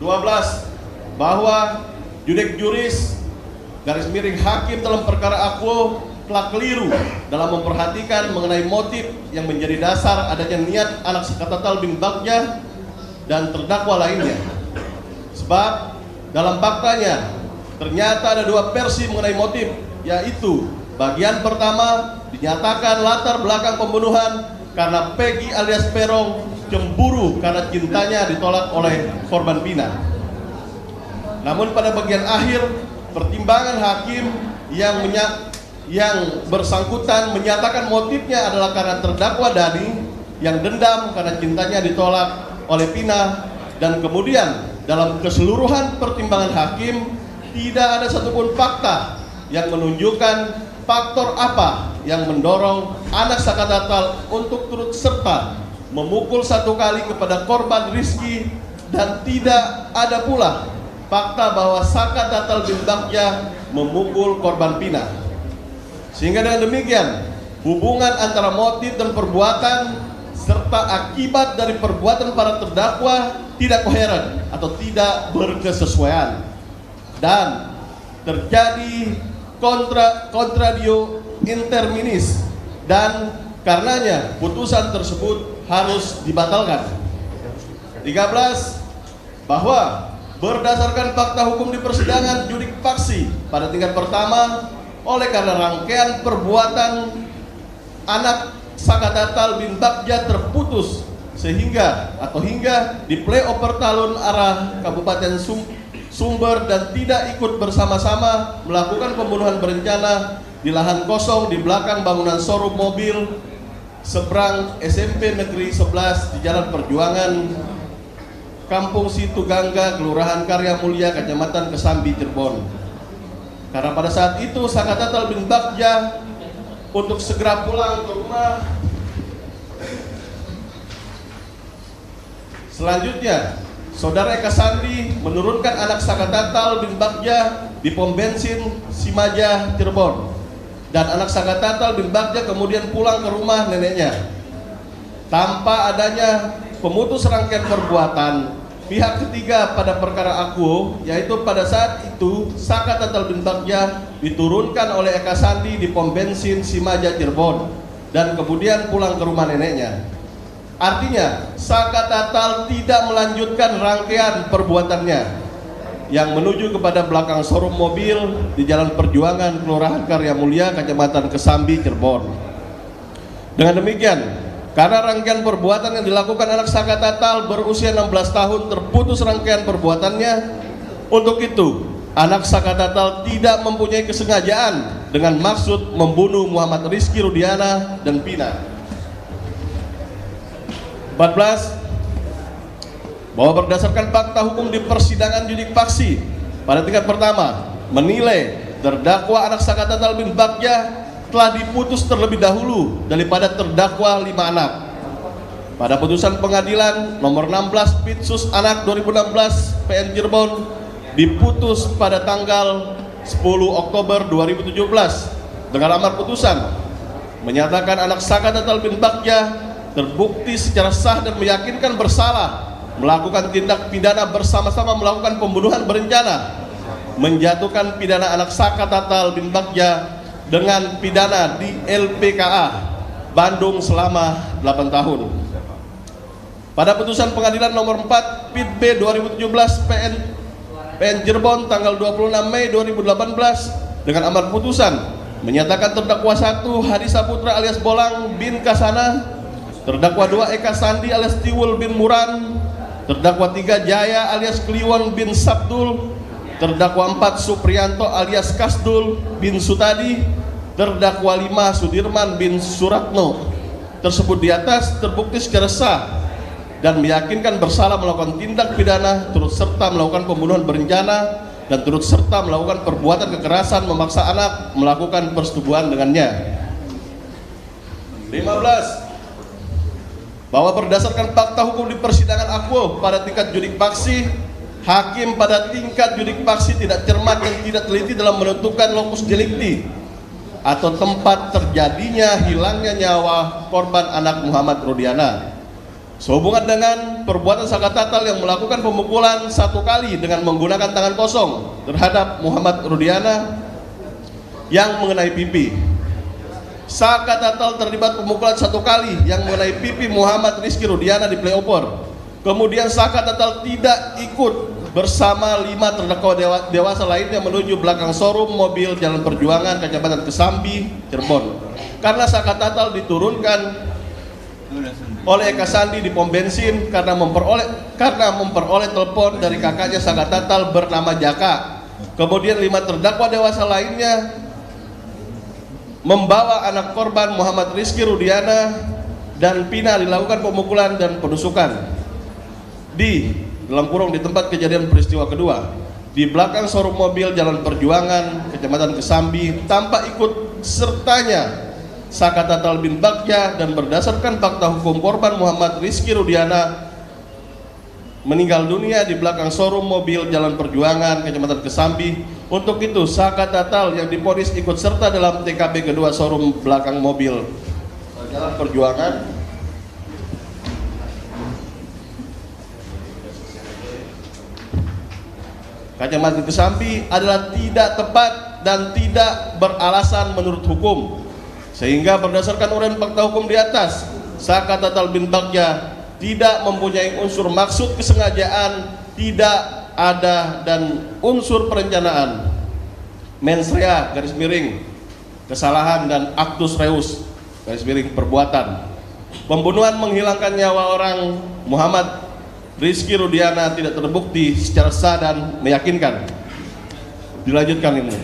12. Bahwa judek juris garis miring hakim dalam perkara akuo telah keliru dalam memperhatikan mengenai motif yang menjadi dasar adanya niat anak Sakatatal bin Bagja dan terdakwa lainnya. Sebab dalam faktanya ternyata ada dua versi mengenai motif, yaitu bagian pertama dinyatakan latar belakang pembunuhan karena Peggy alias Peron cemburu karena cintanya ditolak oleh korban Pina. Namun pada bagian akhir pertimbangan hakim yang bersangkutan menyatakan motifnya adalah karena terdakwa Dani yang dendam karena cintanya ditolak oleh Pina, dan kemudian dalam keseluruhan pertimbangan hakim tidak ada satupun fakta yang menunjukkan faktor apa yang mendorong anak Sakatatal untuk turut serta memukul satu kali kepada korban Rizky, dan tidak ada pula fakta bahwa Sakatatal bin Bagja memukul korban Pina. Sehingga dengan demikian hubungan antara motif dan perbuatan serta akibat dari perbuatan para terdakwa tidak koheren atau tidak berkesesuaian, dan terjadi contradio interminis, dan karenanya putusan tersebut harus dibatalkan. 13. Bahwa berdasarkan fakta hukum di persidangan judik faksi pada tingkat pertama, oleh karena rangkaian perbuatan anak Sakatatal bin Bagja terputus hingga di playover talun arah Kabupaten Sumber dan tidak ikut bersama-sama melakukan pembunuhan berencana di lahan kosong di belakang bangunan showroom mobil seberang SMP Negeri 11 di Jalan Perjuangan, Kampung Situ Gangga, Kelurahan Karya Mulia, Kecamatan Kesambi, Cirebon. Karena pada saat itu Sakatatal bin Bagja untuk segera pulang ke rumah. Selanjutnya, Saudara Eka Sandi menurunkan anak Sakatatal bin Bagja di pom bensin Simaja, Cirebon, dan anak Sakatatal bin Bagja kemudian pulang ke rumah neneknya tanpa adanya pemutus rangkaian perbuatan pihak ketiga pada perkara akuo, yaitu pada saat itu Sakatatal bin Bagja diturunkan oleh Eka Sandi di pom bensin Simaja, Cirebon, dan kemudian pulang ke rumah neneknya. Artinya Sakatatal tidak melanjutkan rangkaian perbuatannya yang menuju kepada belakang showroom mobil di Jalan Perjuangan, Kelurahan Karya Mulia, Kecamatan Kesambi, Cirebon. Dengan demikian, karena rangkaian perbuatan yang dilakukan anak Sakatatal berusia 16 tahun terputus rangkaian perbuatannya, untuk itu anak Sakatatal tidak mempunyai kesengajaan dengan maksud membunuh Muhammad Rizky Rudiana dan Pina. 14. Bahwa berdasarkan fakta hukum di persidangan judik faksi pada tingkat pertama menilai terdakwa anak Sakatatal bin Bagja telah diputus terlebih dahulu daripada terdakwa 5 anak. Pada putusan pengadilan nomor 16 Pitsus Anak 2016 PN Cirebon diputus pada tanggal 10 Oktober 2017 dengan amar putusan menyatakan anak Sakatatal bin Bagja terbukti secara sah dan meyakinkan bersalah melakukan tindak pidana bersama-sama melakukan pembunuhan berencana, menjatuhkan pidana anak Sakatatal bin Bagja dengan pidana di LPKA Bandung selama 8 tahun. Pada putusan pengadilan nomor 4 Pit B 2017 PN Cirebon tanggal 26 Mei 2018 dengan amar putusan menyatakan terdakwa 1 Hadi Saputra alias Bolang bin Kasana, terdakwa 2 Eka Sandi alias Tiwul bin Muran, terdakwa 3 Jaya alias Kliwon bin Sabdul, terdakwa 4 Supriyanto alias Kasdul bin Sutadi, terdakwa 5 Sudirman bin Suratno. Tersebut di atas terbukti secara sah dan meyakinkan bersalah melakukan tindak pidana turut serta melakukan pembunuhan berencana dan turut serta melakukan perbuatan kekerasan memaksa anak melakukan persetubuhan dengannya. 15. Bahwa berdasarkan fakta hukum di persidangan akuo pada tingkat judik faksi, hakim pada tingkat judik faksi tidak cermat dan tidak teliti dalam menentukan lokus delikti atau tempat terjadinya hilangnya nyawa korban anak Muhammad Rudiana. Sehubungan dengan perbuatan Saka Tatal yang melakukan pemukulan 1 kali dengan menggunakan tangan kosong terhadap Muhammad Rudiana yang mengenai pipi. Saka Tatal terlibat pemukulan 1 kali yang mengenai pipi Muhammad Rizky Rudiana di Flyover. Kemudian Saka Tatal tidak ikut bersama 5 terdakwa dewasa lainnya menuju belakang showroom mobil Jalan Perjuangan, Kecamatan Kesambi, Cirebon. Karena Saka Tatal diturunkan oleh Eka Sandi di pom bensin karena memperoleh telepon dari kakaknya Saka Tatal bernama Jaka. Kemudian 5 terdakwa dewasa lainnya membawa anak korban Muhammad Rizky Rudiana dan Pina dilakukan pemukulan dan penusukan di tempat kejadian peristiwa kedua di belakang showroom mobil Jalan Perjuangan, Kecamatan Kesambi, tanpa ikut sertanya Saka Tatal bin Bagja, dan berdasarkan fakta hukum korban Muhammad Rizky Rudiana meninggal dunia di belakang showroom mobil Jalan Perjuangan, Kecamatan Kesambi. Untuk itu Saka Tatal yang divonis ikut serta dalam TKP kedua showroom belakang mobil Jalan Perjuangan Kecamatan Kesambi adalah tidak tepat dan tidak beralasan menurut hukum, sehingga berdasarkan uraian fakta hukum di atas, Saka Tatal bin Bagja tidak mempunyai unsur maksud kesengajaan, tidak ada, dan unsur perencanaan, mens rea garis miring kesalahan, dan actus reus garis miring perbuatan pembunuhan menghilangkan nyawa orang Muhammad Rizky Rudiana tidak terbukti secara sah dan meyakinkan. Dilanjutkan ini.